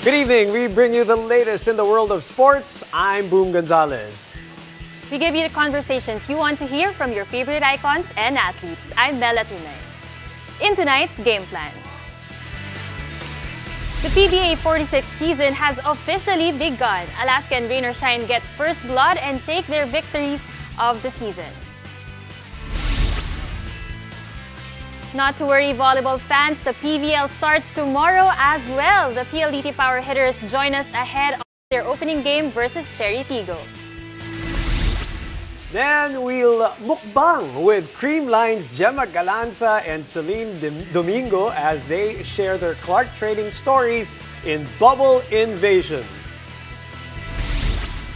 Good evening. We bring you the latest in the world of sports. I'm Boom Gonzalez. We give you the conversations you want to hear from your favorite icons and athletes. I'm Bella Tunay. In tonight's game plan, the PBA 46th season has officially begun. Alaska and Rain or Shine get first blood and take their victories of the season. Not to worry, volleyball fans, the PVL starts tomorrow as well. The PLDT Power Hitters join us ahead of their opening game versus Cherry Tigo. Then we'll mukbang with Creamline's Jema, Galanza and Celine Domingo as they share their Clark trading stories in Bubble Invasion.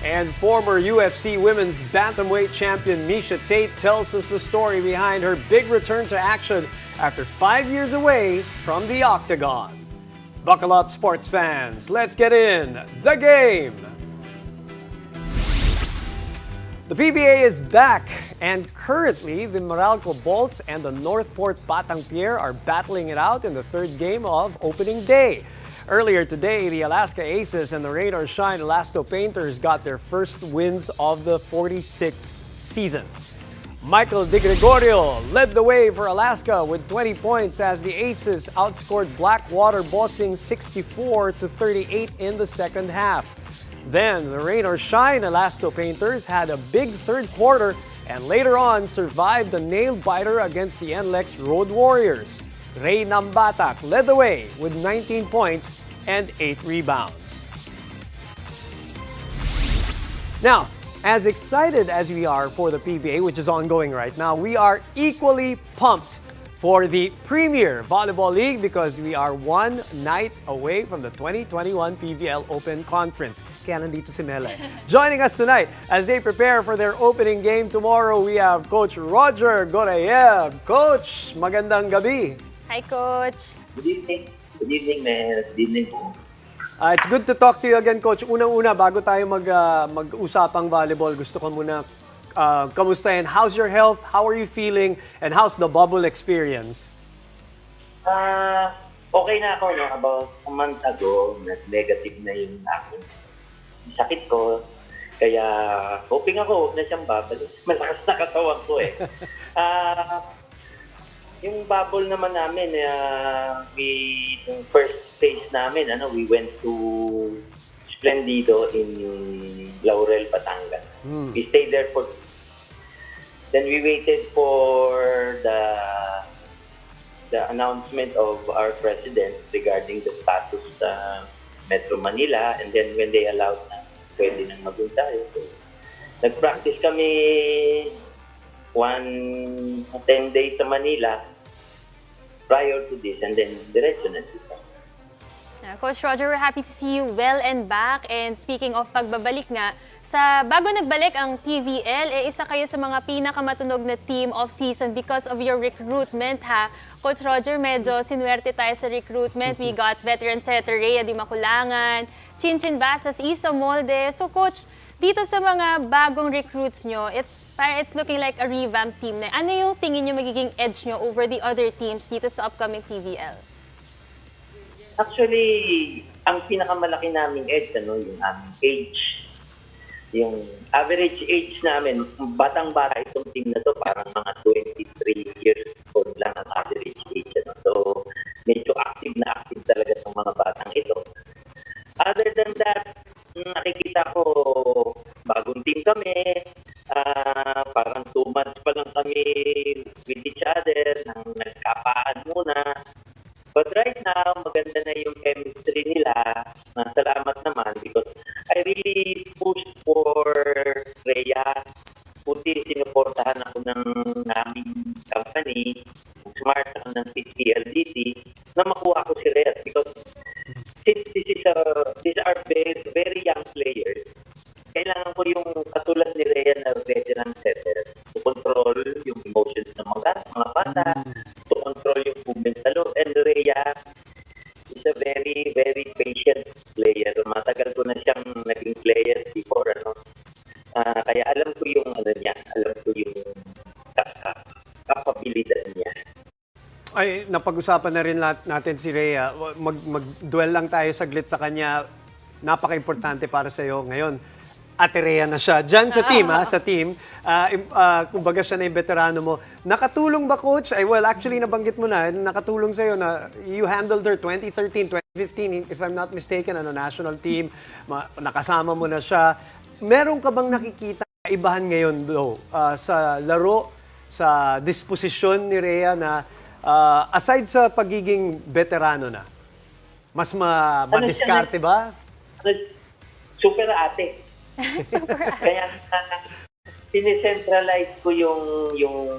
And former UFC Women's Bantamweight champion Miesha Tate tells us the story behind her big return to action after 5 years away from the octagon. Buckle up, sports fans. Let's get in the game. The PBA is back, and currently the Meralco Bolts and the Northport Batang Pier are battling it out in the third game of opening day. Earlier today, the Alaska Aces and the Rain or Shine Elasto Painters got their first wins of the 46th season. Michael De Gregorio led the way for Alaska with 20 points as the Aces outscored Blackwater Bossing 64-38 in the second half. Then the Rain or Shine Elasto Painters had a big third quarter and later on survived a nail-biter against the NLEX Road Warriors. Ray Nambatak led the way with 19 points and 8 rebounds. Now, as excited as we are for the PBA, which is ongoing right now, we are equally pumped for the Premier Volleyball League because we are one night away from the 2021 PVL Open Conference. Kaya nandito si Mele. Joining us tonight as they prepare for their opening game tomorrow, we have Coach Roger Gorayev. Coach, magandang gabi. Hi, Coach. Good evening. Good evening, man. Good evening po. It's good to talk to you again, Coach. Unang-una, bago tayo mag-usapang volleyball, gusto ko muna kamustahin. How's your health? How are you feeling? And how's the bubble experience? Okay na ako, no? About a month ago, nag-negative na yung aking sakit ko. Kaya hoping ako na siyang babalik. Malakas na katawan ko eh. Yung bubble naman namin, yung first phase namin, we went to Splendido in Laurel, Pampanga. We stayed there then we waited for the announcement of our president regarding the status sa Metro Manila, and then when they allowed na pwede nang mag-un tayo. So, nag-practice kami 10 days sa Manila prior to this, and then diretso na dito. Coach Roger, we're happy to see you well and back. And speaking of pagbabalik nga, bago nagbalik ang PVL, isa kayo sa mga pinakamatunog na team of season because of your recruitment, ha? Coach Roger, medyo sinuwerte tayo sa recruitment. We got veteran setter Rhea Di Maculangan, Chinchin Basas, Isa Molde. So Coach, dito sa mga bagong recruits nyo, it's looking like a revamped team na. Ano yung tingin nyo magiging edge nyo over the other teams dito sa upcoming PVL? Actually, ang pinakamalaki naming edge, yung aming age. Yung average age namin, batang-bata itong team na to, parang mga 23 years old lang ang average age. So, medyo active na active talaga ng mga batang ito. Other than that, nakikita ko, bagong team kami, parang 2 months pa lang kami with each other, nang nagkapaan muna. But right now, maganda na yung chemistry nila. Salamat naman because I really pushed for Rhea. Puti, sinuportahan ako ng naming company, Smart, ako ng PLDT, na makuha ko si Rhea because since these are very, very young players, kailangan ko yung katulad ni Rhea na veteran setter to control yung emotions ng mga bata, to control yung movement sa loob. And Rhea is a very, very patient player. Matagal ko na siyang naging player before, kaya alam ko yung alam ko yung kapabilidad niya. Ay, napag-usapan na rin natin si Rhea. Mag-duel lang tayo saglit sa kanya. Napaka-importante para sa iyo ngayon. Ate Rhea na siya. Diyan sa team, sa team. Kumbaga siya na yung veterano mo. Nakatulong ba, Coach? Ay, well, actually, nabanggit mo na. Nakatulong sa'yo na you handled her 2013, 2015, if I'm not mistaken, national team. Nakasama mo na siya. Meron ka bang nakikita kaibahan ngayon, though, sa laro, sa disposisyon ni Rhea na aside sa pagiging veterano na, mas madiskarte ba? Super ate. Kaya sinicentralize ko yung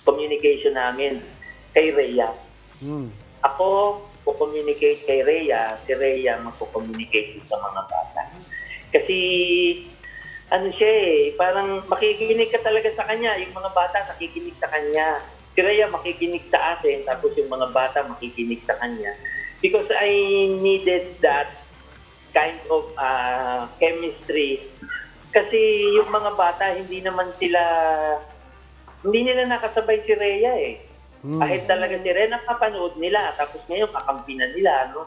communication namin kay Rhea. Ako communicate kay Rhea, si Rhea magko-communicate sa mga bata. Kasi ano siya parang makikinig ka talaga sa kanya. Yung mga bata nakikinig sa kanya. Si Rhea makikinig sa atin, tapos yung mga bata makikinig sa kanya. Because I needed that kind of chemistry. Kasi yung mga bata, hindi nila nakasabay si Rhea Kahit talaga si Rhea, nakapanood nila. Tapos ngayon, kakampi na nila, no?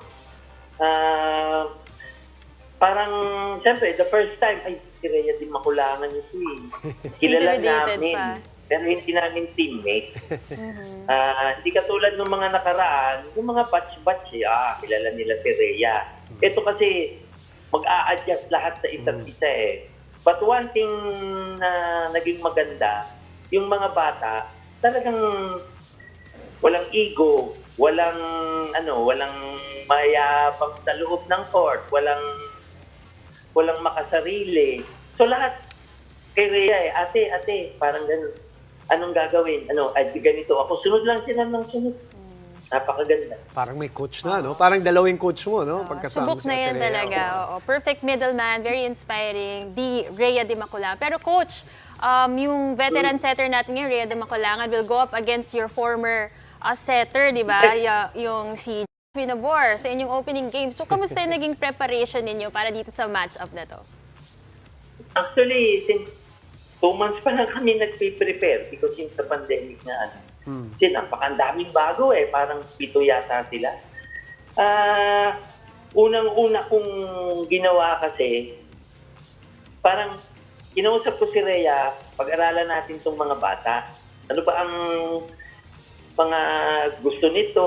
Parang, siyempre, the first time, ay, si Rhea din makulangan ito Kilala namin. Pa. Pero hindi namin teammate. Hindi katulad ng mga nakaraan, yung mga batch-batch kilala nila si Rhea. Ito kasi, mag-a-adjust lahat sa isa't isa But one thing na naging maganda, yung mga bata, talagang walang ego, walang mayabang sa loob ng court, walang makasarili. So lahat kay Rhea ate, parang ganun. Anong gagawin? Ganito ako. Sunod lang sila ng sunod. Napakaganda. Parang may coach na, no? Parang dalawing coach mo, no? Pagkasama Subok na yan talaga. Perfect middleman, very inspiring. Rhea Di Maculangan. Pero coach, yung veteran setter natin ngayon, Rhea Di Maculangan, will go up against your former setter, di ba? Yung si Pinabor sa inyong opening game. So, kamusta yung naging preparation ninyo para dito sa match-up na to? Actually, since 2 months pa lang kami nagpe-prepare because yung sa pandemic na kasi napakandaming bago parang 7 yata sila. Unang-una kong ginawa kasi, parang kinausap ko si Rhea, pag-aralan natin itong mga bata. Ano ba ang mga gusto nito,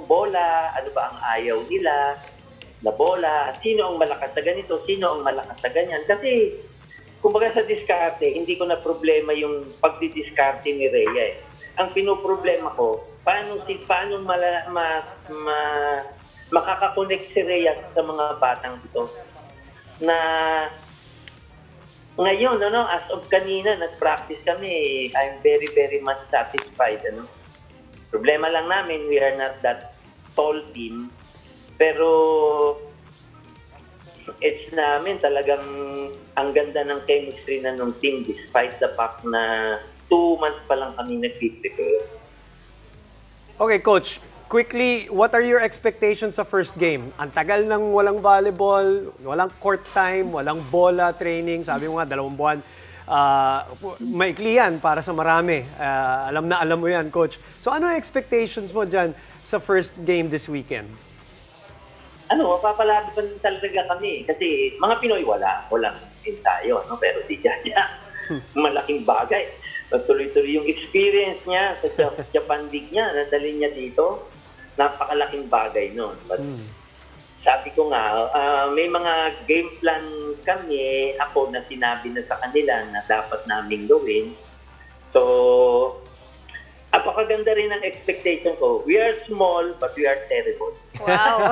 bola, ano ba ang ayaw nila, na bola, sino ang malakas sa ganito, sino ang malakas sa ganyan. Kasi, kumbaga sa diskarte, hindi ko na problema yung pagdidiskarte ni Rhea Ang pinoproblema ko, paano makakakonect si Rhea sa mga batang ito na ngayon, as of kanina, nag-practice kami. I'm very, very much satisfied. Problema lang namin, we are not that tall team. Pero it's namin talagang ang ganda ng chemistry na nung team despite the fact na 2 months pa lang kami nag-prepare. Okay, Coach. Quickly, what are your expectations sa first game? Ang tagal nang walang volleyball, walang court time, walang bola training. Sabi mo nga, 2 buwan. Maikli yan para sa marami. Alam mo yan, Coach. So ano ang expectations mo dyan sa first game this weekend? Mapapalabi pa talaga kami. Kasi mga Pinoy walang tayo. Pero si Jaja, malaking bagay. Tuloy-tuloy yung experience niya sa Japan League niya, nadali niya dito. Napakalaking bagay nun. But sabi ko nga, may mga game plan kami, ako na sinabi na sa kanila na dapat naming gawin. So, apakaganda rin ang expectation ko. We are small, but we are terrible. Wow.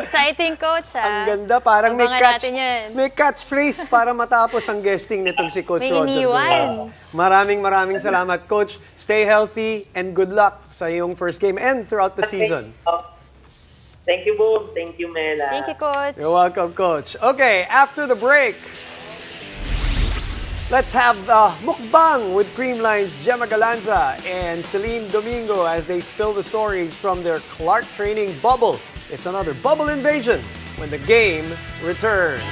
Exciting, Coach, Ang ganda. Parang Abangan may catchphrase para matapos ang guesting nitong si Coach May Roger. iniwan. Maraming salamat, Coach. Stay healthy and good luck sa iyong first game and throughout the season. Thank you, Boom. Thank you, Mela. Thank you, Coach. You're welcome, Coach. Okay, after the break, let's have Mukbang with Creamline's Jema Galanza and Celine Domingo as they spill the stories from their Clark training bubble. It's another bubble invasion when the game returns.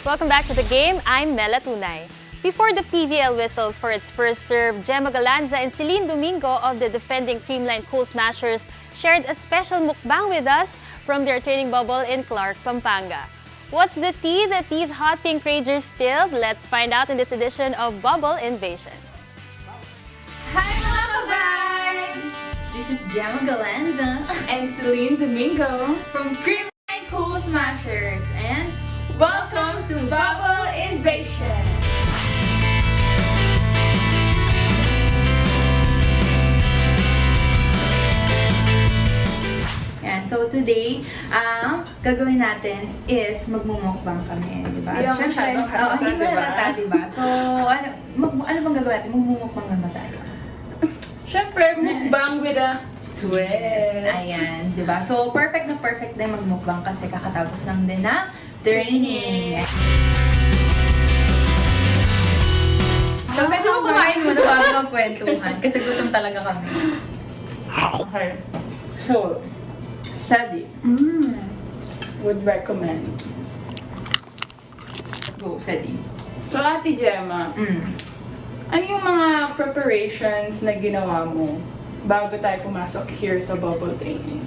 Welcome back to the game. I'm Mela Tunay. Before the PVL whistles for its first serve, Jema Galanza and Celine Domingo of the defending Creamline Cool Smashers shared a special mukbang with us from their training bubble in Clark, Pampanga. What's the tea that these hot pink ragers spilled? Let's find out in this edition of Bubble Invasion. Hi mga kabags! This is Jema Galanza And Celine Domingo. from Creamline Cool Smashers and Welcome to Bubble Invasion. yan. So today, gagawin natin is magmumukbang kami, di ba? Hindi ako masyadong halata, hindi diba? halata, di ba? So, ano bang gagawin natin? Magmumukbang naman tayo. Siyempre, mukbang with a twist. Ayan, di ba? So, perfect na yung magmukbang kasi kakatapos lang din na training. So, pwede mo kumain muna bago magkwentuhan kasi gutom talaga kami. Okay. So, Sadie, Would recommend. go, Sadie. So, Ate Jema, ano yung mga preparations na ginawa mo bago tayo pumasok here sa bubble training?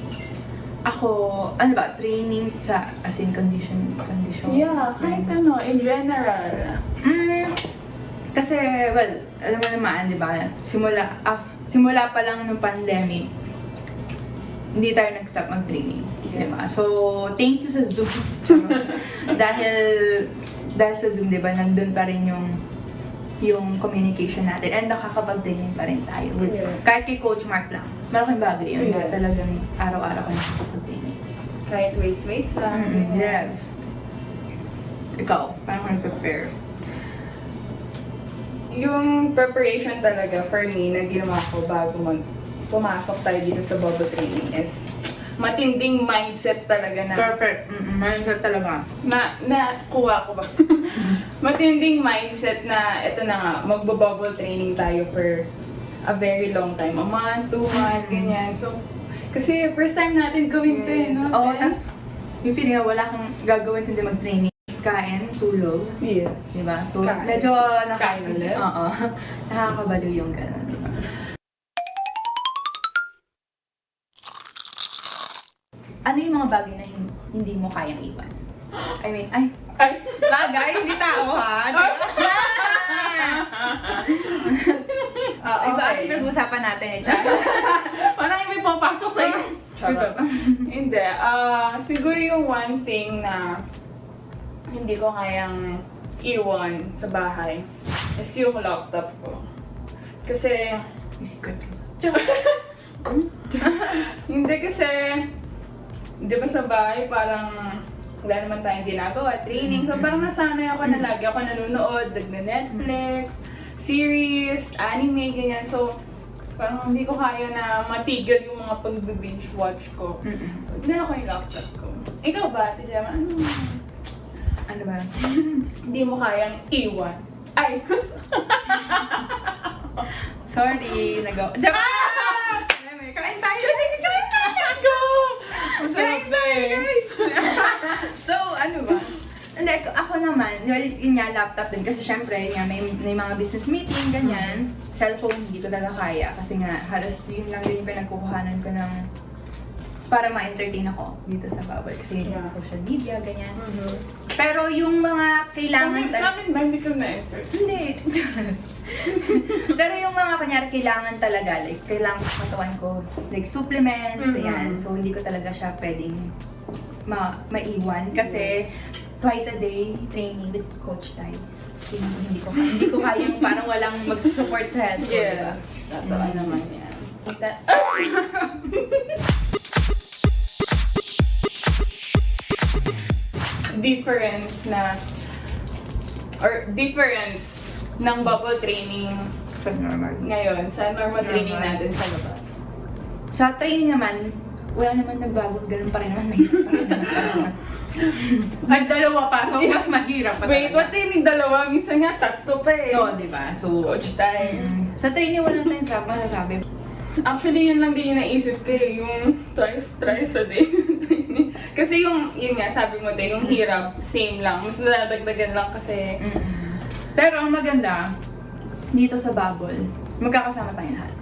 Ako, ano ba, training sa, as in condition. Yeah, kahit ano, in general. Kasi, well, alam mo naman, di ba, simula pa lang ng pandemic, hindi tayo nag-stop mag-training. Di ba? So, thank you sa Zoom. dahil sa Zoom, di ba, nandun pa rin yung communication natin and nakakapag-training pa rin tayo. Kahit kay Coach Mark lang. Malaking bagay yun. Yeah. Talagang araw-araw ka nakakapag-training. Kahit weights lang. Yes. Ikaw, paano ka nag-prepare? Yung preparation talaga for me na ginawa ko bago pumasok tayo dito sa bubble training is matinding mindset talaga na Perfect. Mindset talaga. nakuha ko ba? Matinding mindset na ito na nga, magbo-bubble training tayo for a very long time. A month, 2 months, ganyan. So, kasi first time natin gawin ito eh, no? Oo, tas yung feeling na wala kang gagawin kundi mag-training. Kain, tulog. Yes. Diba? So, Kain. medyo Kain ulit? Oo. Nakakabaliw yung gano'n, diba? Ano yung mga bagay na hindi mo kayang iwan? I mean, Ay! bagay, hindi tao ha? Ay, ba Okay. pinag-uusapan natin eh, Char? Parang may papasok sa'yo. Charot. Hindi. Siguro yung one thing na hindi ko kayang iwan sa bahay is yung laptop ko. Kasi, May secret. hindi kasi, di ba sa bahay parang wala naman tayong ginagawa, training. So parang nasanay ako na lagi ako nanonood, nag-Netflix, series, anime, ganyan. So parang hindi ko kaya na matigil yung mga pag-binge watch ko. Dinala ko yung laptop ko. Ikaw ba, Ate Jema? Ano ba? Hindi mo kayang iwan? Ay! Sorry, nagawa. Diba? Kain tayo! Let's go! Masarap na eh. So, ano ba? Hindi, ako naman, yun nga, laptop din. Kasi syempre, nga, may mga business meeting, ganyan. Cellphone, hindi ko talaga kaya. Kasi nga, halos yun lang din yung pinagkukuhanan ko ng para ma-entertain ako dito sa bubble. Kasi Yeah. social media, ganyan. Pero yung mga kailangan... Sa amin ba, hindi ko na-enter? Hindi. Pero yung mga kanyari kailangan talaga, like, kailangan sa katawan ko, like, supplements, ayan. So, hindi ko talaga siya pwedeng maiwan. Kasi, twice a day, training with Coach Tai. Hindi ko kaya yung parang walang magsusupport sa health ko, diba? Totoo naman yan. Difference ng bubble training So, normal. ngayon sa normal training natin sa labas. Sa training naman, wala naman nagbago. Ganun pa rin naman. Mahirap pa rin naman. Nagdalawa pa, so mas mahirap pa Wait, what do you mean dalawa? Minsan nga tatlo pa eh. Oo, diba? So, Coach time. sa training wala tayong masasabi. Actually, yun lang din yung naisip ko eh, yung twice a day training. Kasi yun nga, sabi mo tayo, yung hirap, same lang. Mas nadadagdagan lang kasi. Pero ang maganda, dito sa bubble, magkakasama tayo lahat.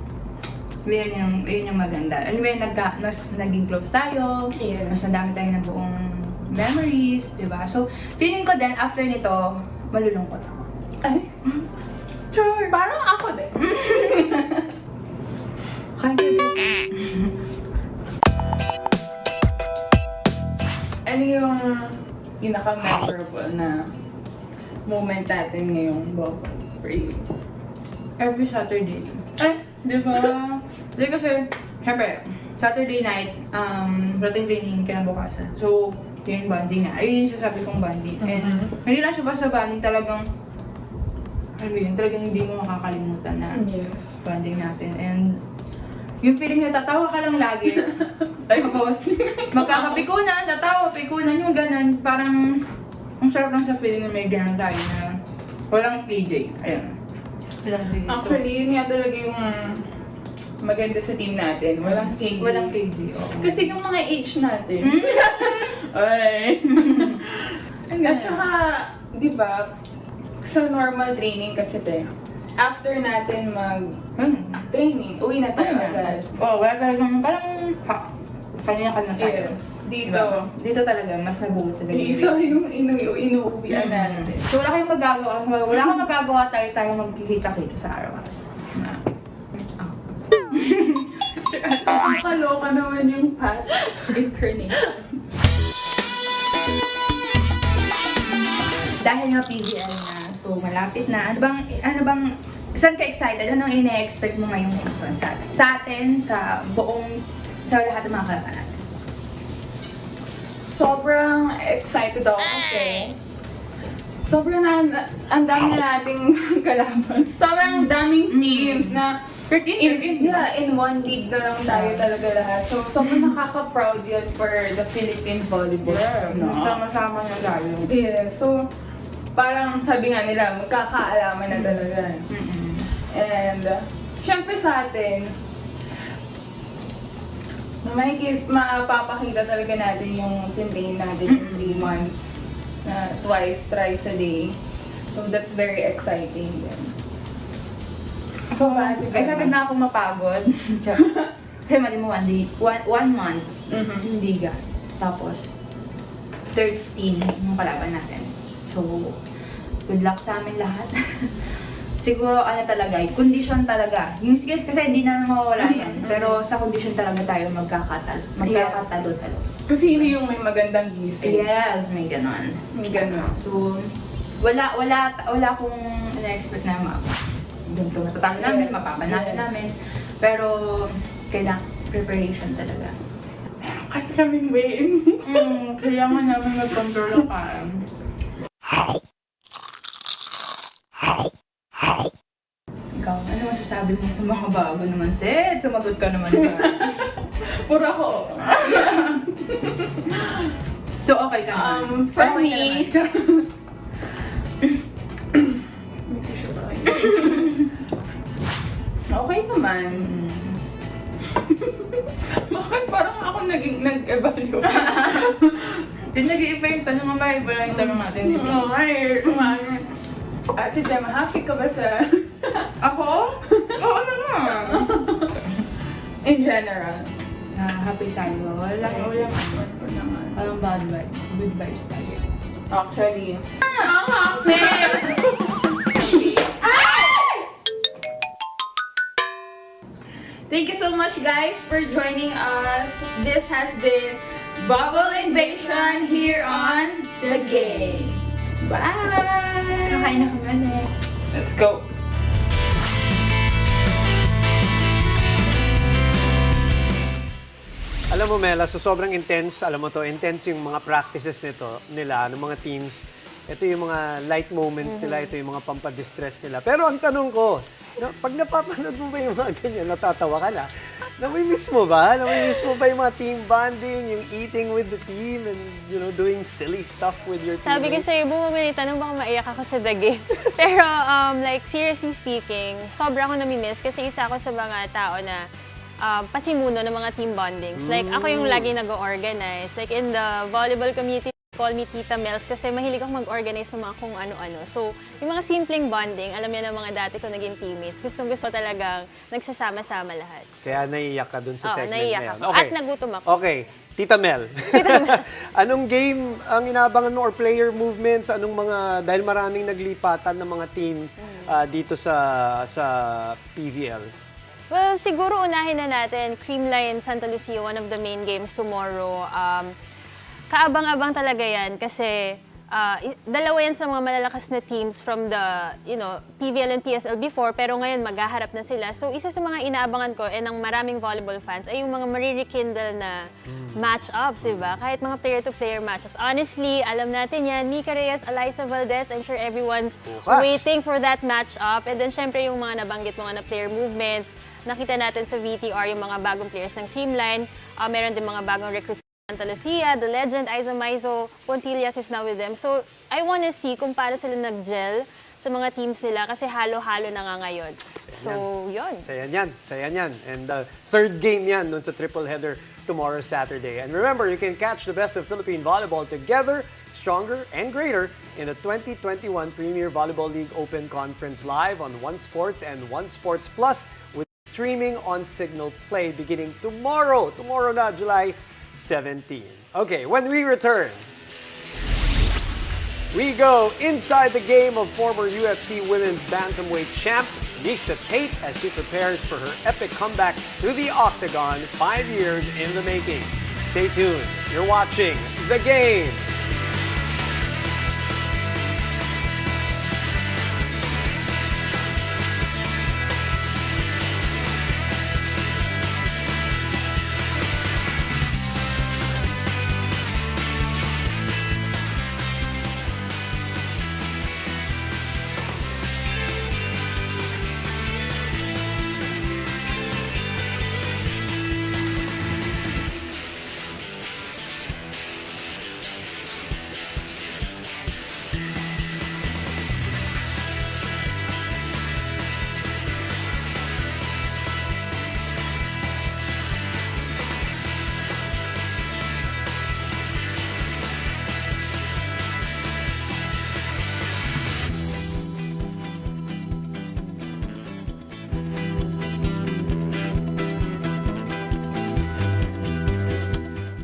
Yun yung maganda. Anyway, mas naging close tayo, Yes. mas nadami tayo na buong memories, di ba? So, feeling ko din, after nito, malulungkot ako. Ay, Sure! parang ako din. Kaya ko Ano yung pinaka-memorable na moment natin ngayong bubble for you? every Saturday. Ay, di ba? Di kasi, syempre, Saturday night, routine training kinabukasan. So, yun yung bonding nga. Ayun yung sasabi kong bonding. And hindi lang siya basta bonding, talagang, alam mo yun, talagang hindi mo makakalimutan na Yes. bonding natin. And yung feeling na tatawa ka lang lagi. Tapos, magkakapikunan, tatawa, pikunan, yung ganun. Parang, ang sarap lang sa feeling na may ganun tayo na walang PJ. Ayun. Walang PJ. Actually, yun nga talaga yung maganda sa team natin. Walang KG. Walang KG, oo. Kasi yung mga age natin. Ay. At saka, di ba, sa normal training kasi after natin mag-training, uwi na tayo agad. Oo, wala talagang parang kanya-kanya tayo. Yes. Dito. Diba? Dito talaga, mas nabuo talaga. So, yung inuuwian natin. So, wala kayong magagawa. Wala kang magagawa tayo magkikita-kita sa araw-araw. Nakaloka naman yung past incarnation. Dahil nga PBL na, so malapit na. Ano bang, saan ka excited? Anong ina-expect mo ngayong season sa atin, sa lahat ng mga kalaban natin? Sobrang excited ako kasi sobrang ang dami nating kalaban. Sobrang daming teams na 13? in one league na lang tayo talaga lahat. So, sobrang nakaka-proud yun for the Philippine volleyball. No? Sama-sama na tayo. Yeah, so parang sabi nga nila, magkakaalaman na talaga. And, syempre sa atin, mapapakita talaga natin yung campaign natin in 3 months na thrice a day. So, that's very exciting din. Ako, excited na akong mapagod. Kasi mali mo, one month, hindi ka. Tapos, 13 yung kalaban natin. So, good luck sa amin lahat. Siguro, talaga, condition talaga. Yung skills kasi hindi na mawawala yan. Pero sa condition talaga tayo magkakatalo-talo. Kasi sino yung may magandang gising? Yes, may ganon. May ganon. So, wala akong na-expect na ganito matatalo namin, mapapanalo namin. Pero, kailangan preparation talaga. Kasi kaming win. Kailangan namin mag-control ang parang. Ikaw, ano masasabi mo sa mga bago naman, Seth? Sumagot ka naman ba? Puro ako. So, okay ka naman? For Okay me, ka naman. okay naman. Bakit parang ako nag-evaluate? Hindi nag-iiba yung tanong, mamaya iba lang yung tanong natin. Okay, Ate Jema, happy ka ba sa... Ako? Oo naman. In general? Happy tayo. Walang bad vibes. Good vibes tayo. Actually, ang happy! Thank you so much, guys, for joining us. This has been Bubble Invasion here on The Game. Bye! Kakain na kami ulit. Let's go! Alam mo, Mela, so sobrang intense, alam mo to, intense yung mga practices nila, ng mga teams. Ito yung mga light moments nila, ito yung mga pampadistress nila. Pero ang tanong ko, pag napapanood mo ba yung mga ganyan, natatawa ka na? Namimiss mo ba? Namimiss mo ba yung mga team bonding, yung eating with the team, and doing silly stuff with your teammates? Sabi ko sa'yo, bumamili, tanong baka maiyak ako sa The Game. Pero, like, seriously speaking, sobra ako namimiss kasi isa ako sa mga tao na pasimuno ng mga team bondings. Like, ako yung lagi nag-organize. Like, in the volleyball community, call me Tita Mels kasi mahilig ako mag-organize ng mga kung ano-ano. So, yung mga simpleng bonding, alam niya ng mga dati ko naging teammates, gustong-gusto talagang nagsasama-sama lahat. Kaya naiiyak ka dun sa Oo, segment naiiyak na yan. ako. At nagutom ako. Okay. Tita Mel, anong game ang inaabangan mo or player movements? Anong mga, dahil maraming naglipatan ng mga team dito sa PVL? Well, siguro unahin na natin, Creamline Santa Lucia, one of the main games tomorrow. Kaabang-abang talaga yan kasi dalawa yan sa mga malalakas na teams from the, PVL and PSL before, pero ngayon maghaharap na sila. So, isa sa mga inaabangan ko ng maraming volleyball fans ay yung mga maririkindle na match-ups, diba? Kahit mga player-to-player match-ups. Honestly, alam natin yan, Mika Reyes, Eliza Valdez, I'm sure everyone's waiting for that match-up. And then, syempre, yung mga nabanggit mga na player movements, nakita natin sa VTR yung mga bagong players ng Creamline, meron din mga bagong recruits Santa Lucia, the legend, Aiza Maizo, Pontillas is now with them. So, I wanna see kung paano sila nag-gel sa mga teams nila kasi halo-halo na nga ngayon. So, yun. Sayan yan. And the third game yan dun sa triple header tomorrow, Saturday. And remember, you can catch the best of Philippine volleyball together, stronger and greater in the 2021 Premier Volleyball League Open Conference live on One Sports and One Sports Plus with streaming on Signal Play beginning tomorrow. Tomorrow na, July 17. Okay, when we return, we go inside the game of former UFC Women's Bantamweight champ Miesha Tate as she prepares for her epic comeback to the Octagon 5 years in the making. Stay tuned. You're watching The Game.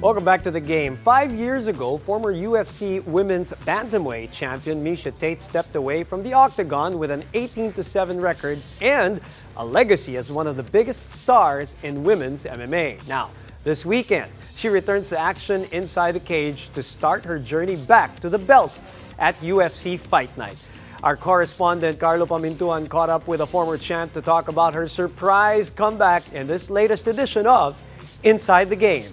Welcome back to The Game. 5 years ago, former UFC Women's Bantamweight champion Miesha Tate stepped away from the Octagon with an 18-7 record and a legacy as one of the biggest stars in women's MMA. Now, this weekend, she returns to action inside the cage to start her journey back to the belt at UFC Fight Night. Our correspondent Carlo Pamintuan caught up with a former champ to talk about her surprise comeback in this latest edition of Inside the Game.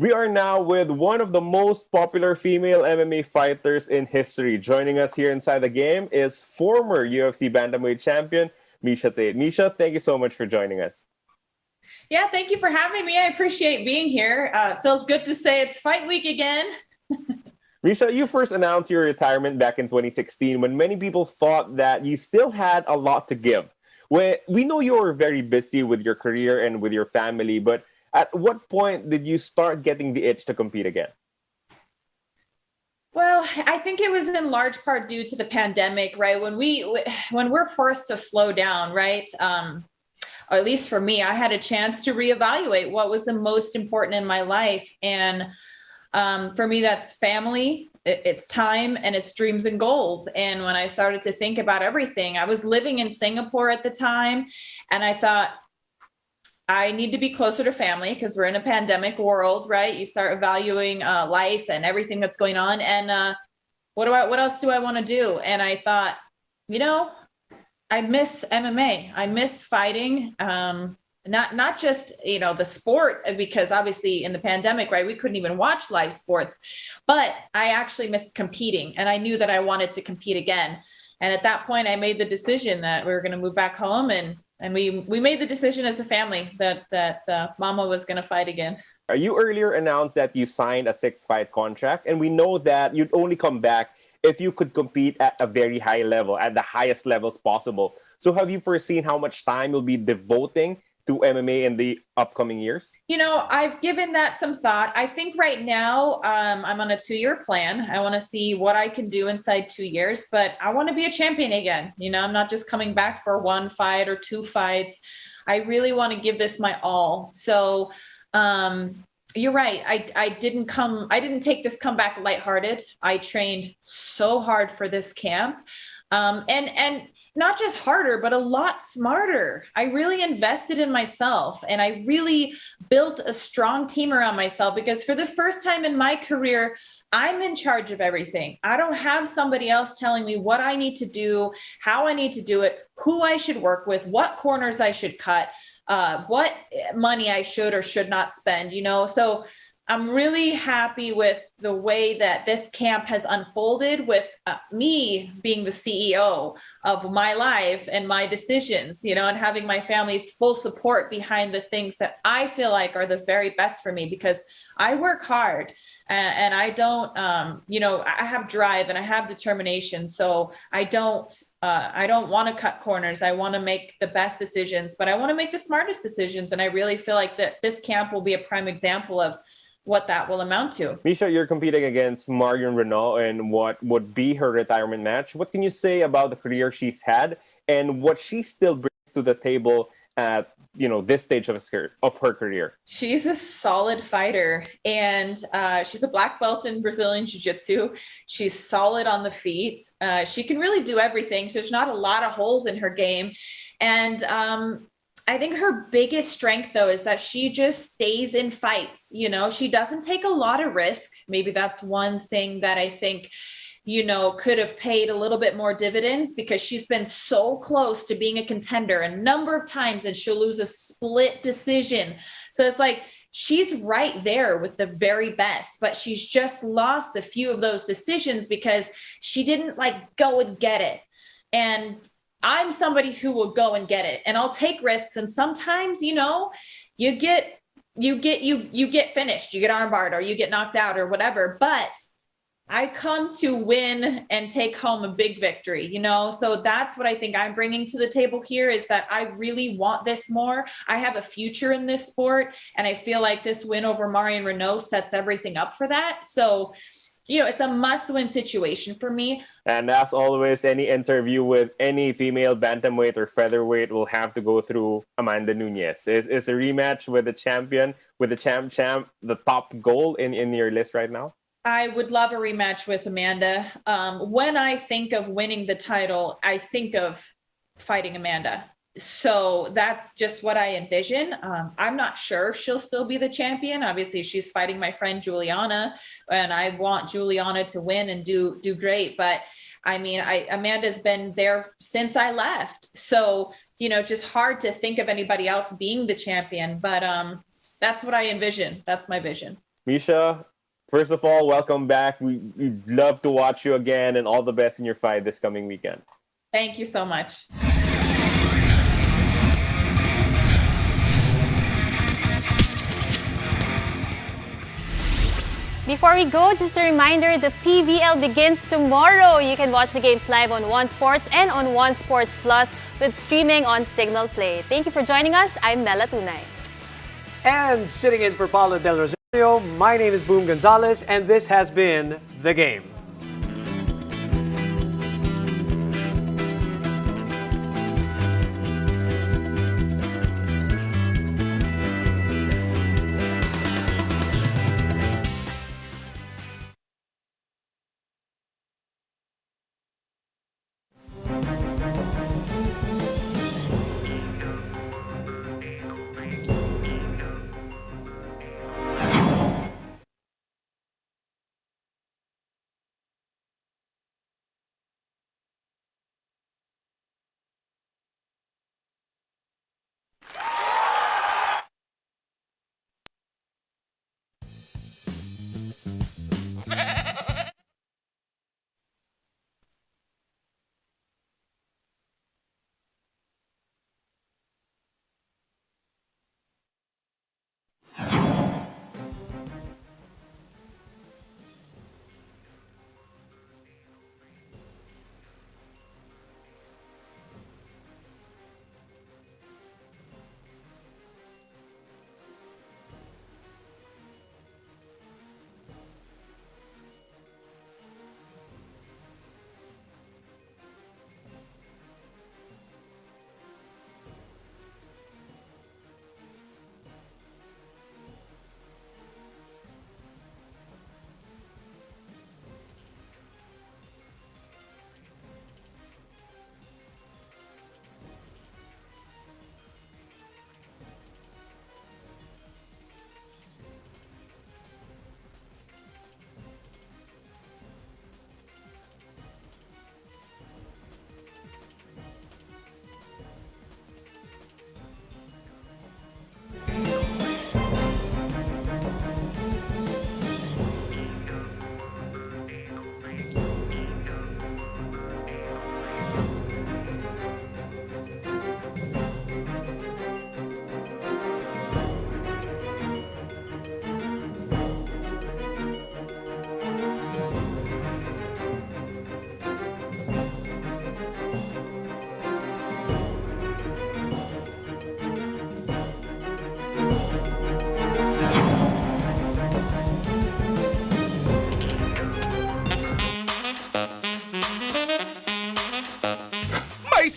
We are now with one of the most popular female MMA fighters in history. Joining us here inside the game is former UFC Bantamweight champion, Miesha Tate. Miesha, thank you so much for joining us. Yeah, thank you for having me. I appreciate being here. Feels good to say it's fight week again. Miesha, you first announced your retirement back in 2016 when many people thought that you still had a lot to give. We know you were very busy with your career and with your family, but at what point did you start getting the itch to compete again? Well, I think it was in large part due to the pandemic, right? When we're forced to slow down, right? Or at least for me, I had a chance to reevaluate what was the most important in my life. And for me, that's family, it's time, and it's dreams and goals. And when I started to think about everything, I was living in Singapore at the time, and I thought, I need to be closer to family because we're in a pandemic world, right? You start valuing life and everything that's going on. And what else do I want to do? And I thought, I miss MMA. I miss fighting. Not just, the sport, because obviously in the pandemic, right, we couldn't even watch live sports, but I actually missed competing, and I knew that I wanted to compete again. And at that point, I made the decision that we were going to move back home, and we made the decision as a family that Mama was going to fight again. You earlier announced that you signed a 6-fight contract, and we know that you'd only come back if you could compete at a very high level, at the highest levels possible. So have you foreseen how much time you'll be devoting to MMA in the upcoming years? I've given that some thought. I think right now I'm on a 2-year plan. I want to see what I can do inside 2 years, but I want to be a champion again. I'm not just coming back for 1 fight or 2 fights. I really want to give this my all. So you're right. I didn't take this comeback lighthearted. I trained so hard for this camp. And not just harder, but a lot smarter. I really invested in myself, and I really built a strong team around myself, because for the first time in my career, I'm in charge of everything. I don't have somebody else telling me what I need to do, how I need to do it, who I should work with, what corners I should cut, what money I should or should not spend, So I'm really happy with the way that this camp has unfolded, with me being the CEO of my life and my decisions, and having my family's full support behind the things that I feel like are the very best for me, because I work hard and I don't, I have drive and I have determination. So I don't want to cut corners. I want to make the best decisions, but I want to make the smartest decisions. And I really feel like that this camp will be a prime example of what that will amount to. Miesha, you're competing against Marion Renault in what would be her retirement match. What can you say about the career she's had and what she still brings to the table at this stage of her career? She's a solid fighter, and she's a black belt in Brazilian Jiu-Jitsu. She's solid on the feet. She can really do everything. So there's not a lot of holes in her game. And I think her biggest strength, though, is that she just stays in fights. She doesn't take a lot of risk. Maybe that's one thing that I think, could have paid a little bit more dividends, because she's been so close to being a contender a number of times, and she'll lose a split decision. So it's like she's right there with the very best, but she's just lost a few of those decisions because she didn't go and get it. And I'm somebody who will go and get it, and I'll take risks. And sometimes, you get finished, you get armbarred, or you get knocked out or whatever, but I come to win and take home a big victory, So that's what I think I'm bringing to the table here, is that I really want this more. I have a future in this sport, and I feel like this win over Marion Renault sets everything up for that. So it's a must-win situation for me. And as always, any interview with any female bantamweight or featherweight will have to go through Amanda Nunes. Is a rematch with the champion, with the champ, the top goal in your list right now? I would love a rematch with Amanda. When I think of winning the title, I think of fighting Amanda. So that's just what I envision. I'm not sure if she'll still be the champion. Obviously, she's fighting my friend Juliana, and I want Juliana to win and do great. But I mean, Amanda's been there since I left. So, just hard to think of anybody else being the champion. But that's what I envision. That's my vision. Miesha, first of all, welcome back. We'd love to watch you again, and all the best in your fight this coming weekend. Thank you so much. Before we go, just a reminder, the PVL begins tomorrow. You can watch the games live on One Sports and on One Sports Plus with streaming on Signal Play. Thank you for joining us. I'm Mela Tunay. And sitting in for Paulo Del Rosario, my name is Boom Gonzalez, and this has been The Game.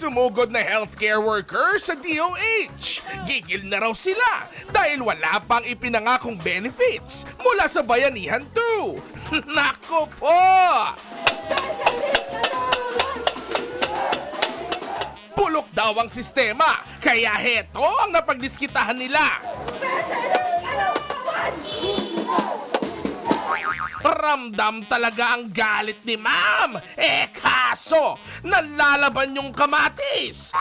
sumugod na healthcare worker sa DOH. Gigil na raw sila dahil wala pang ipinangakong benefits mula sa Bayanihan 2. Nako po! Bulok daw ang sistema, kaya heto ang napagdiskitahan nila. Ramdam talaga ang galit ni ma'am. Kaso, nalalaban yung kamatis.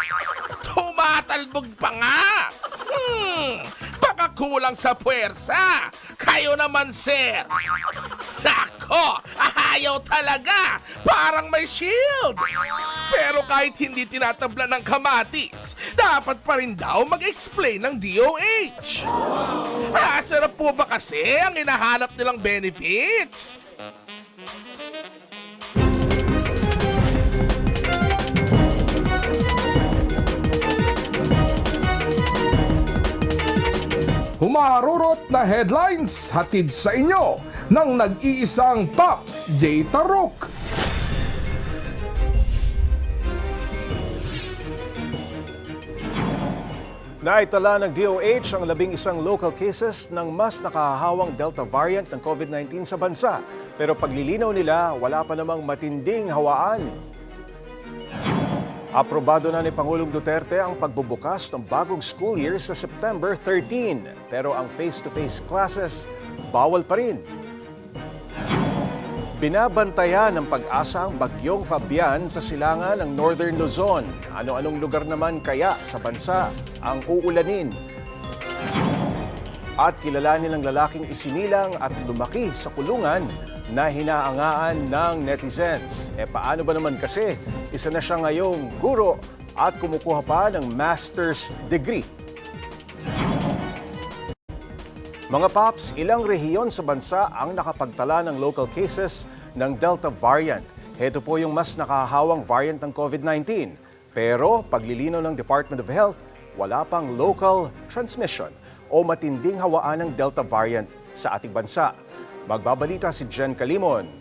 Tumatalbog pa nga. Baka kulang sa puwersa. Kayo naman, sir. Nako, ayaw talaga. Parang may shield. Pero kahit hindi tinatabla ng kamatis, dapat pa rin daw mag-explain ng DOH. Sarap po ba kasi ang hinahanap nilang benefits? Humarurot na headlines hatid sa inyo ng nag-iisang Pops J. Tarok. Naitala ng DOH ang 11 local cases ng mas nakahahawang Delta variant ng COVID-19 sa bansa. Pero paglilinaw nila, wala pa namang matinding hawaan. Aprobado na ni Pangulong Duterte ang pagbubukas ng bagong school year sa September 13. Pero ang face-to-face classes, bawal pa rin. Binabantayan ng pag-asa ang bagyong Fabian sa silangan ng Northern Luzon. Ano-anong lugar naman kaya sa bansa ang uulanin? At kilalanin ng lalaking isinilang at lumaki sa kulungan na hinaangaan ng netizens. Paano ba naman kasi? Isa na siya ngayong guro at kumukuha pa ng master's degree. Mga Pops, ilang rehiyon sa bansa ang nakapagtala ng local cases ng Delta variant. Ito po yung mas nakahawang variant ng COVID-19. Pero paglilinaw ng Department of Health, wala pang local transmission o matinding hawaan ng Delta variant sa ating bansa. Magbabalita si Jen Calimon.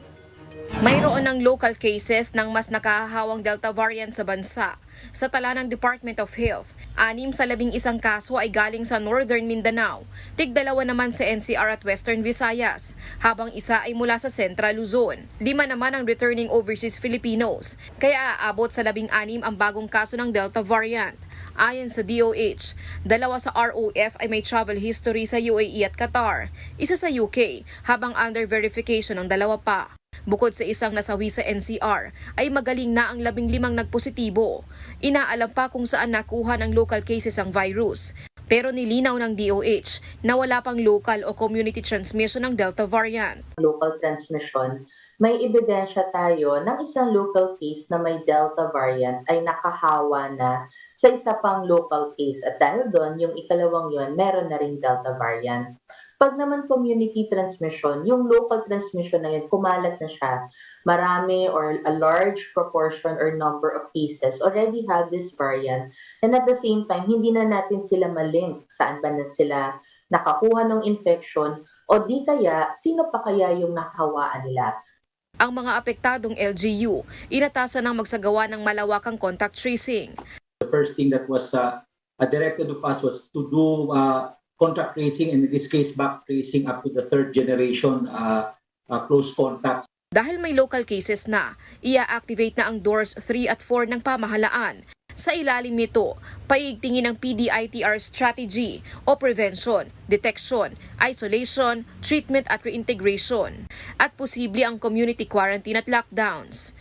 Mayroon ng local cases ng mas nakahahawang Delta variant sa bansa. Sa tala ng Department of Health, 6 sa 11 kaso ay galing sa Northern Mindanao, 2 naman sa NCR at Western Visayas, habang isa ay mula sa Central Luzon. 5 naman ang returning overseas Filipinos, kaya aabot sa 16 ang bagong kaso ng Delta variant. Ayon sa DOH, 2 sa ROF ay may travel history sa UAE at Qatar, isa sa UK, habang under verification ang 2 pa. Bukod sa isang nasawi sa NCR, ay magaling na ang 15 nagpositibo. Inaalam pa kung saan nakuha ng local cases ang virus. Pero nilinaw ng DOH na wala pang local o community transmission ng Delta variant. Local transmission, may ebidensya tayo ng isang local case na may Delta variant ay nakahawa na sa isa pang local case. At dahil doon, yung ikalawang yun, meron na ring Delta variant. Pag naman community transmission, yung local transmission na yun, kumalat na siya. Marami or a large proportion or number of cases already have this variant. And at the same time, hindi na natin sila malink saan ba na sila nakakuha ng infection o di kaya, sino pa kaya yung nakahawaan nila. Ang mga apektadong LGU, inatasan ng magsagawa ng malawakang contact tracing. The first thing that was directed of us was to do contact tracing, and in this case, back tracing up to the 3rd generation close contacts. Dahil may local cases na, ia-activate na ang doors 3 at 4 ng pamahalaan. Sa ilalim nito, paigtingin ang PDITR strategy o prevention, detection, isolation, treatment at reintegration. At posible ang community quarantine at lockdowns.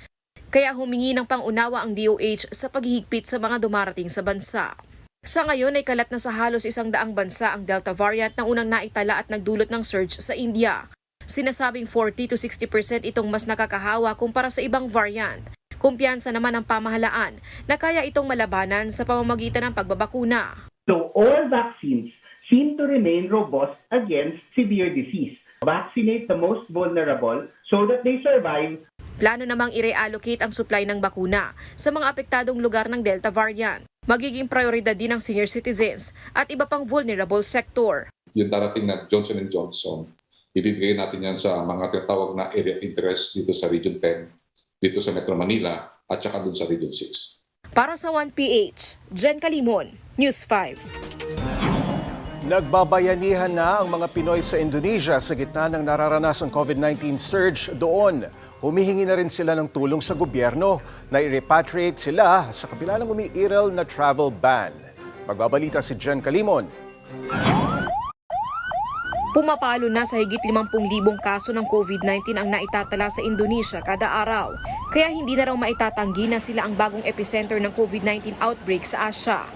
Kaya humingi ng pangunawa ang DOH sa paghihigpit sa mga dumarating sa bansa. Sa ngayon ay kalat na sa halos 100 bansa ang Delta variant na unang naitala at nagdulot ng surge sa India. Sinasabing 40 to 60% itong mas nakakahawa kumpara sa ibang variant. Kumpiyansa naman ang pamahalaan na kaya itong malabanan sa pamamagitan ng pagbabakuna. So all vaccines seem to remain robust against severe disease. Vaccinate the most vulnerable so that they survive. Plano namang i-reallocate ang supply ng bakuna sa mga apektadong lugar ng Delta variant. Magiging prioridad din ng senior citizens at iba pang vulnerable sector. Yung darating na Johnson & Johnson, ibibigay natin yan sa mga tinatawag na area of interest dito sa Region 10, dito sa Metro Manila at saka dun sa Region 6. Para sa 1PH, Jen Calimon, News 5. Nagbabayanihan na ang mga Pinoy sa Indonesia sa gitna ng nararanasang COVID-19 surge doon. Humihingi na rin sila ng tulong sa gobyerno na i-repatriate sila sa kabila ng umiiral na travel ban. Magbabalita si Jen Calimon. Pumapalo na sa higit 50,000 kaso ng COVID-19 ang naitatala sa Indonesia kada araw. Kaya hindi na raw maitatanggi na sila ang bagong epicenter ng COVID-19 outbreak sa Asia.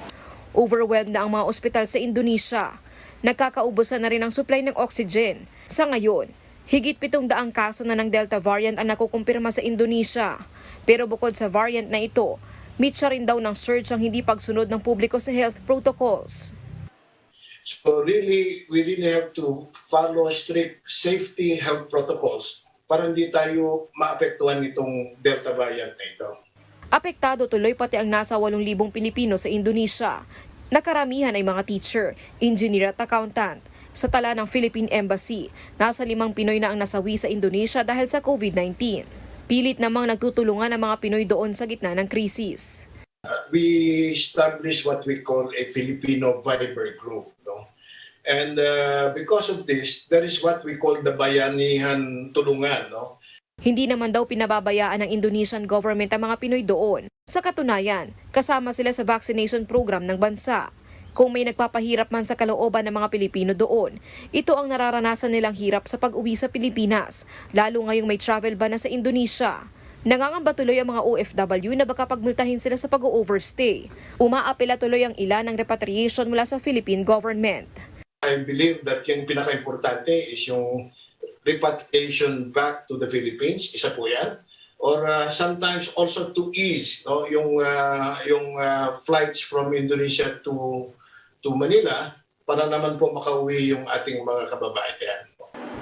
Overwhelmed na ang mga ospital sa Indonesia. Nagkakaubusan na rin ang supply ng oxygen. Sa ngayon, higit 700 kaso na ng Delta variant ang nakukumpirma sa Indonesia. Pero bukod sa variant na ito, mitsa rin daw ng surge ang hindi pagsunod ng publiko sa health protocols. So really, we really have to follow strict safety health protocols para hindi tayo maapektuhan nitong Delta variant na ito. Apektado tuloy pati ang nasa 8,000 Pilipino sa Indonesia. Nakaramihan ay mga teacher, engineer at accountant. Sa tala ng Philippine Embassy, nasa 5 Pinoy na ang nasawi sa Indonesia dahil sa COVID-19. Pilit namang nagtutulungan ang mga Pinoy doon sa gitna ng krisis. We established what we call a Filipino Viber group. No? And because of this, there is what we call the Bayanihan Tulungan. No? Hindi naman daw pinababayaan ng Indonesian government ang mga Pinoy doon. Sa katunayan, kasama sila sa vaccination program ng bansa. Kung may nagpapahirap man sa kalooban ng mga Pilipino doon, ito ang nararanasan nilang hirap sa pag-uwi sa Pilipinas, lalo ngayong may travel ban na sa Indonesia. Nangangamba tuloy ang mga OFW na baka pagmultahin sila sa pag-overstay. Umaapela tuloy ang ilan ng repatriation mula sa Philippine government. I believe that yung pinaka-importante is yung repatriation back to the Philippines, isa po yan. Or sometimes also to ease no, yung flights from Indonesia to Manila para naman po makauwi yung ating mga kababayan.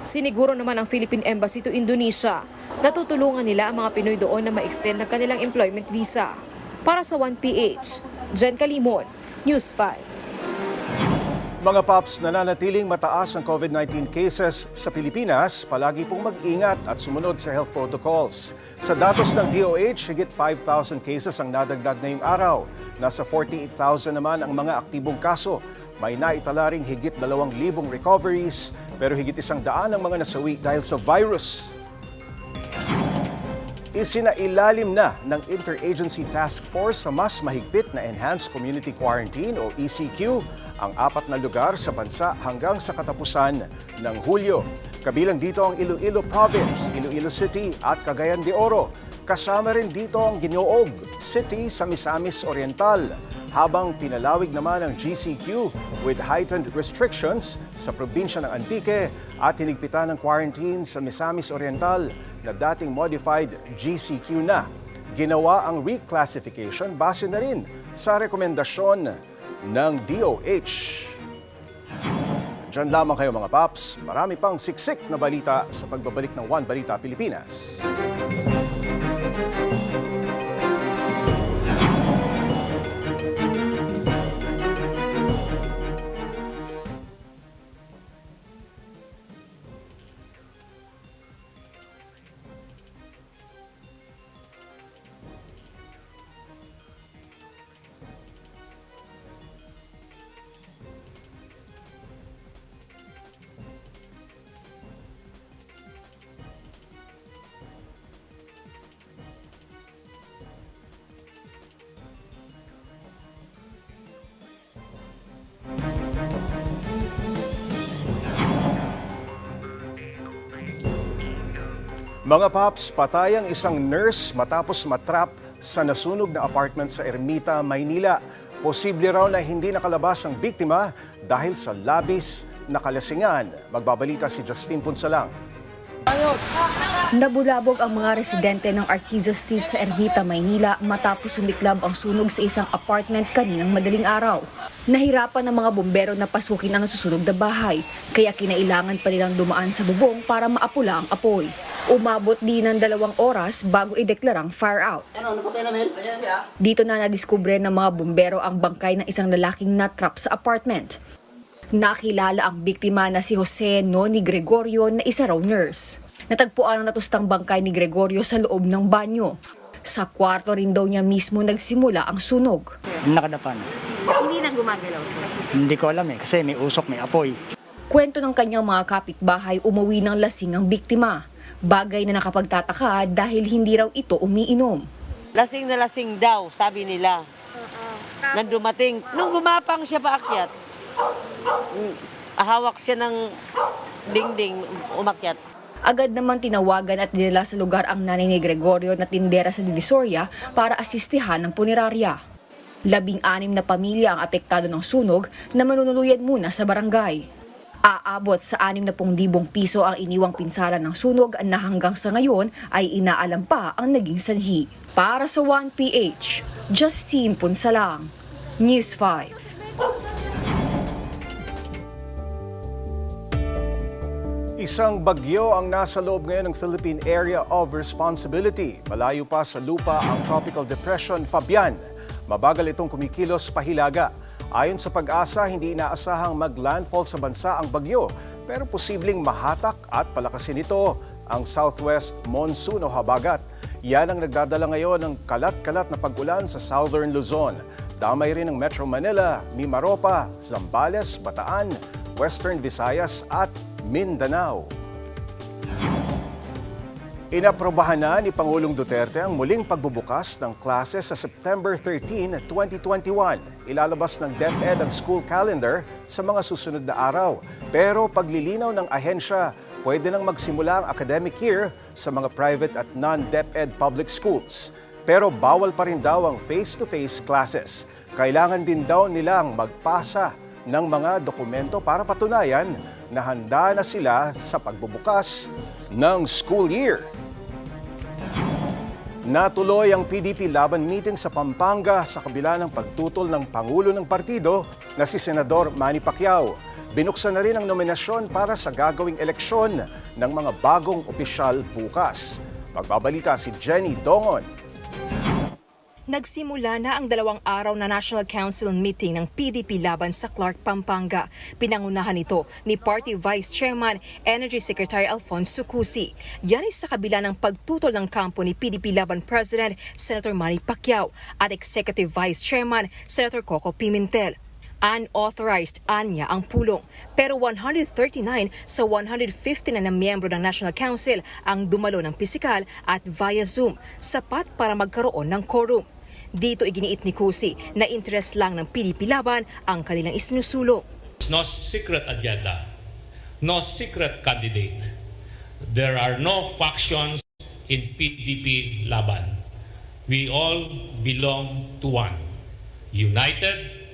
Siniguro naman ang Philippine Embassy to Indonesia. Natutulungan nila ang mga Pinoy doon na ma-extend ang kanilang employment visa. Para sa 1PH, Jen Calimon, News 5. Mga Pops, nananatiling mataas ang COVID-19 cases sa Pilipinas, palagi pong mag-ingat at sumunod sa health protocols. Sa datos ng DOH, higit 5,000 cases ang nadagdag ngayong araw. Nasa 48,000 naman ang mga aktibong kaso. May naitala ring higit 2,000 recoveries, pero higit 100 ang mga nasawi dahil sa virus. Isinailalim na ng Interagency Task Force sa mas mahigpit na Enhanced Community Quarantine o ECQ ang 4 na lugar sa bansa hanggang sa katapusan ng Hulyo. Kabilang dito ang Iloilo Province, Iloilo City at Cagayan de Oro. Kasama rin dito ang Ginoog City sa Misamis Oriental. Habang pinalawig naman ang GCQ with heightened restrictions sa probinsya ng Antique at hinigpitan ng quarantine sa Misamis Oriental na dating modified GCQ na. Ginawa ang reclassification base na rin sa rekomendasyon ng DOH. Diyan lamang kayo mga Paps. Marami pang siksik na balita sa pagbabalik ng One Balita Pilipinas. Mga Paps, patay ang isang nurse matapos matrap sa nasunog na apartment sa Ermita, Maynila. Posible raw na hindi nakalabas ang biktima dahil sa labis na kalasingan. Magbabalita si Justin Punsalang. Nabulabog ang mga residente ng Arquiza Street sa Ermita, Maynila matapos sumiklab ang sunog sa isang apartment kaninang madaling araw. Nahirapan ng mga bombero na pasukin ang susunog na bahay, kaya kinailangan pa nilang dumaan sa bubong para maapula ang apoy. Umabot din ng 2 oras bago ideklarang fire out. Dito na nadiskubre ng mga bombero ang bangkay ng isang lalaking natrap sa apartment. Nakilala ang biktima na si Jose Noni Gregorio na isa raw nurse. Natagpuan ang natustang bangkay ni Gregorio sa loob ng banyo. Sa kwarto rin daw niya mismo nagsimula ang sunog. Nakadapan. Hindi na gumagalaw, sir. Hindi ko alam kasi may usok, may apoy. Kwento ng kanyang mga kapitbahay, umuwi ng lasing ang biktima. Bagay na nakapagtataka dahil hindi raw ito umiinom. Lasing na lasing daw, sabi nila. Nang dumating, nung gumapang siya paakyat, hawak siya ng dingding, umakyat. Agad naman tinawagan at dinala sa lugar ang nanay ni Gregorio na tindera sa Divisoria para asistihan ng punerarya. 16 na pamilya ang apektado ng sunog na manunuluyan muna sa barangay. Aabot sa 60,000 piso ang iniwang pinsala ng sunog na hanggang sa ngayon ay inaalam pa ang naging sanhi. Para sa 1PH, Justine Punsalang, News 5. Isang bagyo ang nasa loob ngayon ng Philippine Area of Responsibility. Malayo pa sa lupa ang Tropical Depression Fabian. Mabagal itong kumikilos pahilaga. Ayon sa Pag-asa, hindi inaasahang mag-landfall sa bansa ang bagyo, pero posibleng mahatak at palakasin ito ang southwest monsoon o habagat. Yan ang nagdadala ngayon ng kalat-kalat na pag-ulan sa southern Luzon. Damay rin ng Metro Manila, Mimaropa, Zambales, Bataan, Western Visayas at Mindanao. Inaprobahan na ni Pangulong Duterte ang muling pagbubukas ng klase sa September 13, 2021. Ilalabas ng DepEd ang school calendar sa mga susunod na araw. Pero paglilinaw ng ahensya, pwede nang magsimula ang academic year sa mga private at non-DepEd public schools. Pero bawal pa rin daw ang face-to-face classes. Kailangan din daw nilang magpasa ng mga dokumento para patunayan na handa na sila sa pagbubukas ng school year. Natuloy ang PDP laban meeting sa Pampanga sa kabila ng pagtutol ng Pangulo ng partido na si Senador Manny Pacquiao. Binuksan na rin ang nominasyon para sa gagawing eleksyon ng mga bagong opisyal bukas. Magbabalita si Jenny Dongon. Nagsimula na ang 2 araw na National Council meeting ng PDP laban sa Clark, Pampanga. Pinangunahan ito ni Party Vice Chairman, Energy Secretary Alfonso Cusi. Yan ay sa kabila ng pagtutol ng kampo ni PDP laban President Senator Manny Pacquiao at Executive Vice Chairman Senator Coco Pimentel. Unauthorized anya ang pulong. Pero 139 sa 150 na miyembro ng National Council ang dumalo ng pisikal at via Zoom, sapat para magkaroon ng quorum. Dito iginiit ni Cusi na interest lang ng PDP laban ang kanilang isinusulong. No secret agenda, no secret candidate. There are no factions in PDP laban. We all belong to one, united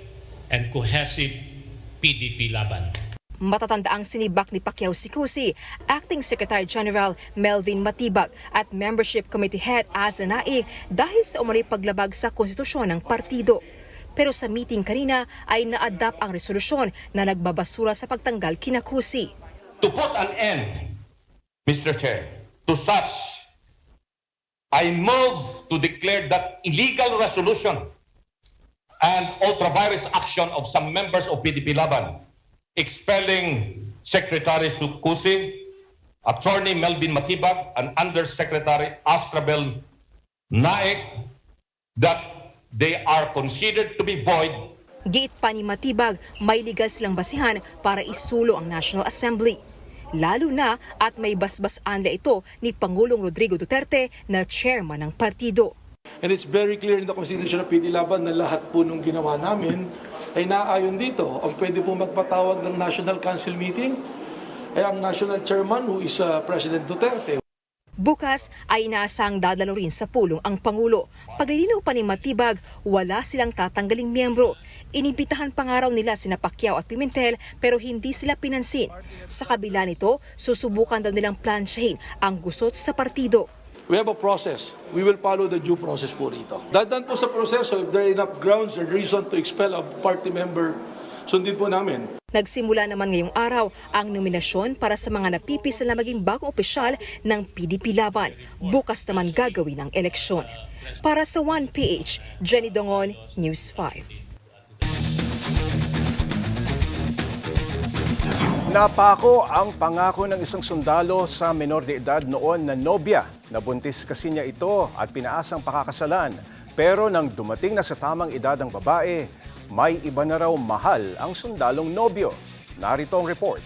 and cohesive PDP laban. Matatandaang sinibak ni Pacquiao si Cusi, Acting Secretary General Melvin Matibag at Membership Committee Head Azra Naig dahil sa umano'y paglabag sa konstitusyon ng partido. Pero sa meeting kanina ay na-adapt ang resolusyon na nagbabasura sa pagtanggal kina Cusi. To put an end, Mr. Chair, to such, I move to declare that illegal resolution and ultra-virus action of some members of PDP Laban, expelling Secretary Cusi, Attorney Melvin Matibag, and Undersecretary Astrabel Naik, that they are considered to be void. Giit pa ni Matibag, may legal silang basihan para isulo ang National Assembly. Lalo na at may basbas-anla ito ni Pangulong Rodrigo Duterte na chairman ng partido. And it's very clear in the Constitution of PD Laban na lahat po nung ginawa namin ay naayon dito. Ang pwede po magpatawag ng National Council meeting ay ang National Chairman who is President Duterte. Bukas ay inaasang dadalo rin sa pulong ang Pangulo. Paglilinaw pa ni Matibag, wala silang tatanggaling miyembro. Inibitahan pa nga raw nila sina Pacquiao at Pimentel pero hindi sila pinansin. Sa kabila nito, susubukan daw nilang plansyahin ang gusot sa partido. We have a process. We will follow the due process po rito. Dadaan po sa proseso, if there are enough grounds and reason to expel a party member, sundin po namin. Nagsimula naman ngayong araw ang nominasyon para sa mga napipisa na maging bagong opisyal ng PDP Laban. Bukas naman gagawin ang eleksyon. Para sa 1PH, Jenny Dongon, News 5. Napako ang pangako ng isang sundalo sa menor de edad noon na nobya Nabuntis kasi niya ito at pinaasang pakakasalan. Pero nang dumating na sa tamang edad ang babae, may iba na raw mahal ang sundalong nobyo. Narito ang report.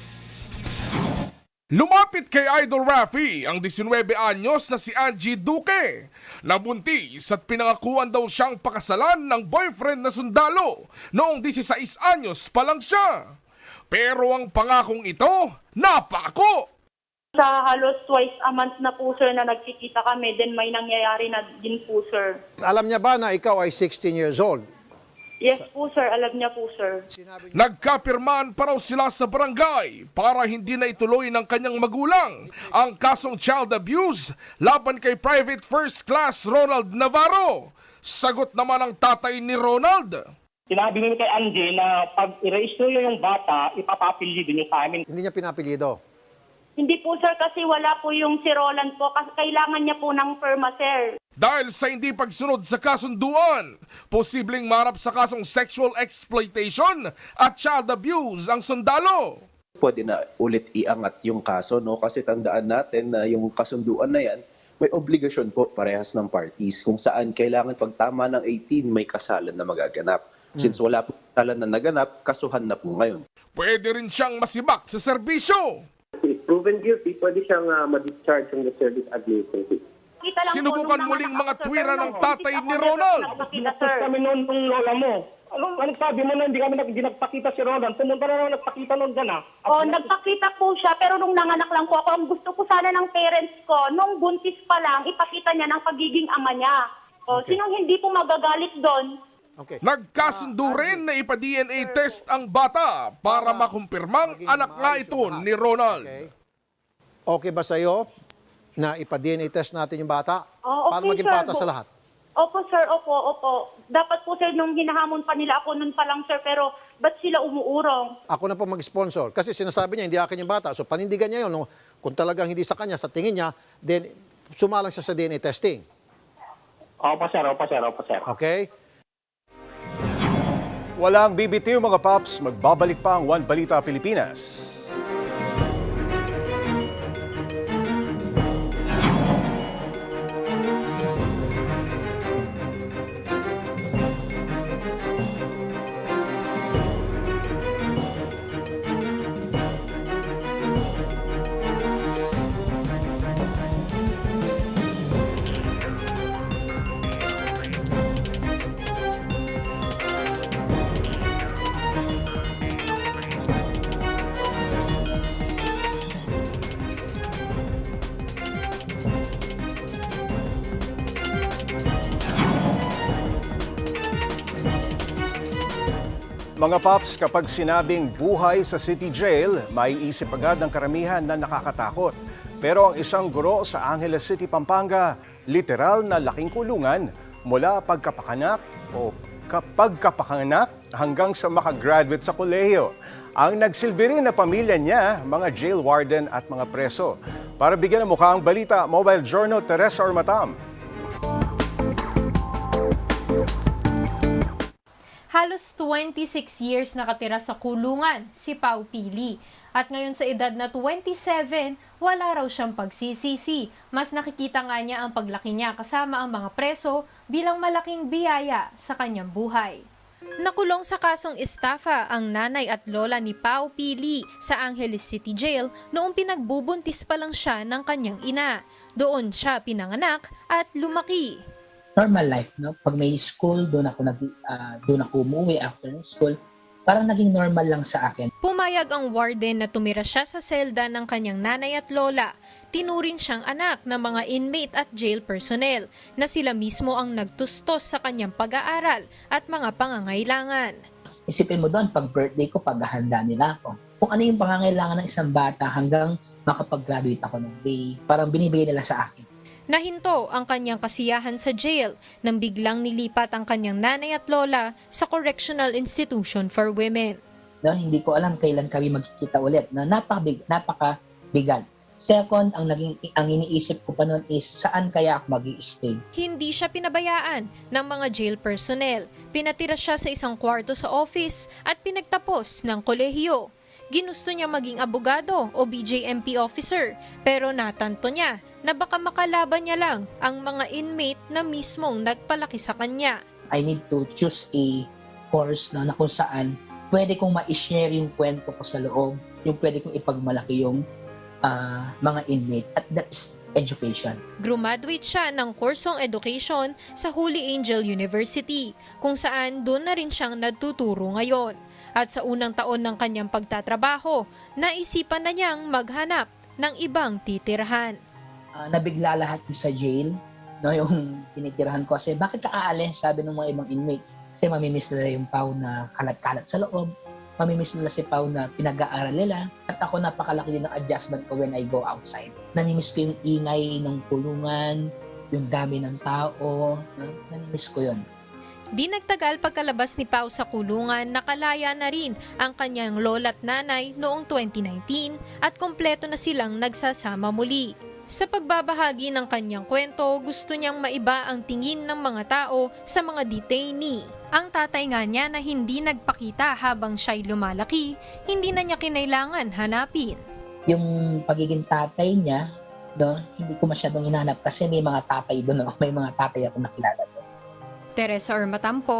Lumapit kay Idol Raffy ang 19 anyos na si Angie Duque. Nabuntis at pinangakuan daw siyang pakasalan ng boyfriend na sundalo noong 16 anyos pa lang siya. Pero ang pangakong ito, napako! Sa halos twice a month na po sir na nagkikita kami, then may nangyayari na din po sir. Alam niya ba na ikaw ay 16 years old? Yes po sir, alam niya po sir. Nagkapirmahan pa raw sila sa barangay para hindi na ituloy ng kanyang magulang ang kasong child abuse laban kay Private First Class Ronald Navarro. Sagot naman ang tatay ni Ronald. Sinabi niyo kay Angie na pag i-raise niyo yung bata, ipapapilido niyo sa amin. Hindi niya pinapilido. Hindi po sir kasi wala po yung si Roland po kasi kailangan niya po ng perma sir. Dahil sa hindi pagsunod sa kasunduan, posibleng marap sa kasong sexual exploitation at child abuse ang sundalo. Pwede na ulit iangat yung kaso, no? Kasi tandaan natin na yung kasunduan na yan, may obligasyon po parehas ng parties kung saan kailangan pagtama ng 18 may kasalan na magaganap. Since wala po kasalan na naganap, kasuhan na po ngayon. Pwede rin siyang masibak sa serbisyo. If proven guilty, pwede siyang ma-discharge from the service administrative. Sinubukan muling mga tuwira ng tatay ni Ronald. Pinapos kami noon ng lola mo. Anong sabi mo na hindi kami nagpakita si Roland? Pumunta na naman nagpakita noon dyan Nagpakita po siya pero nung nanganak lang po ako, ang gusto ko sana ng parents ko, nung buntis pa lang, ipakita niya ng pagiging ama niya. Sinong hindi po magagalit doon? Nagkasundo rin na ipa-DNA test ang bata para makumpirmang anak nga ito ni Ronald. Okay ba sa'yo na ipa-DNA test natin yung bata? Okay, para maging sir. bata sa lahat? Opo sir, opo. Dapat po sir nung hinahamon pa nila ako nun pa lang sir, pero ba't sila umuurong? Ako na po mag-sponsor. Kasi sinasabi niya, hindi akin yung bata. So panindigan niya yun. No? Kung talagang hindi sa kanya, sa tingin niya, then sumalang siya sa DNA testing. Opo sir. Okay? Walang bibitiw mga paps, magbabalik pa ang One Balita Pilipinas. Mga paps, kapag sinabing buhay sa city jail, may isip agad ng karamihan na nakakatakot. Pero ang isang guro sa Angeles City, Pampanga, literal na laking kulungan mula pagkapanganak hanggang sa makagraduate sa kolehiyo. Ang nagsilbi rin na pamilya niya, mga jail warden at mga preso. Para bigyan ng mukha ang balita, Mobile Journal, Teresa Ormatam. Halos 26 years nakatira sa kulungan si Pau Pili. At ngayon sa edad na 27, wala raw siyang pagsisisi. Mas nakikita nga niya ang paglaki niya kasama ang mga preso bilang malaking biyaya sa kanyang buhay. Nakulong sa kasong estafa ang nanay at lola ni Pau Pili sa Angeles City Jail noong pinagbubuntis pa lang siya ng kanyang ina. Doon siya pinanganak at lumaki. Normal life, no? Pag may school, doon ako umuwi after school. Parang naging normal lang sa akin. Pumayag ang warden na tumira siya sa selda ng kanyang nanay at lola. Tinuring siyang anak ng mga inmate at jail personnel na sila mismo ang nagtustos sa kanyang pag-aaral at mga pangangailangan. Isipin mo doon, pag birthday ko, paghahanda nila ako. Kung ano yung pangangailangan ng isang bata hanggang makapag-graduate ako ng day, parang binibigay nila sa akin. Nahinto ang kanyang kasiyahan sa jail nang biglang nilipat ang kanyang nanay at lola sa Correctional Institution for Women. No, hindi ko alam kailan kami magkikita ulit. No, napakabigat. Second, ang iniisip ko pa noon is saan kaya ako mag-i-stay. Hindi siya pinabayaan ng mga jail personnel. Pinatira siya sa isang kwarto sa office at pinagtapos ng kolehiyo. Ginusto niya maging abogado o BJMP officer pero natanto niya na baka makalaban niya lang ang mga inmate na mismong nagpalaki sa kanya. I need to choose a course na kung saan pwede kong ma-share yung kwento ko sa loob, yung pwede kong ipagmalaki yung mga inmate, at that is education. Graduate siya ng kursong education sa Holy Angel University, kung saan doon na rin siyang nagtuturo ngayon. At sa unang taon ng kanyang pagtatrabaho, naisipan na niyang maghanap ng ibang titirhan. Nabigla lahat sa jail, no, yung tinitirahan ko. Kasi bakit ka aalis, sabi ng mga ibang inmate? Kasi mamimiss nila yung Pao na kalat-kalat sa loob. Mamimiss nila si Pao na pinag-aaral nila. At ako, napakalaki din ng adjustment ko when I go outside. Namimiss ko yung ingay ng kulungan, yung dami ng tao. Namimiss ko yun. Di nagtagal pagkalabas ni Pao sa kulungan, nakalaya na rin ang kanyang lola at nanay noong 2019 at kompleto na silang nagsasama muli. Sa pagbabahagi ng kanyang kwento, gusto niyang maiba ang tingin ng mga tao sa mga detainee. Ang tatay nga niya na hindi nagpakita habang siya'y lumalaki, hindi na niya kinailangan hanapin. Yung pagiging tatay niya, no, hindi ko masyadong hinanap kasi may mga tatay doon. May mga tatay ako nakilala doon. Teresa Ormatampo,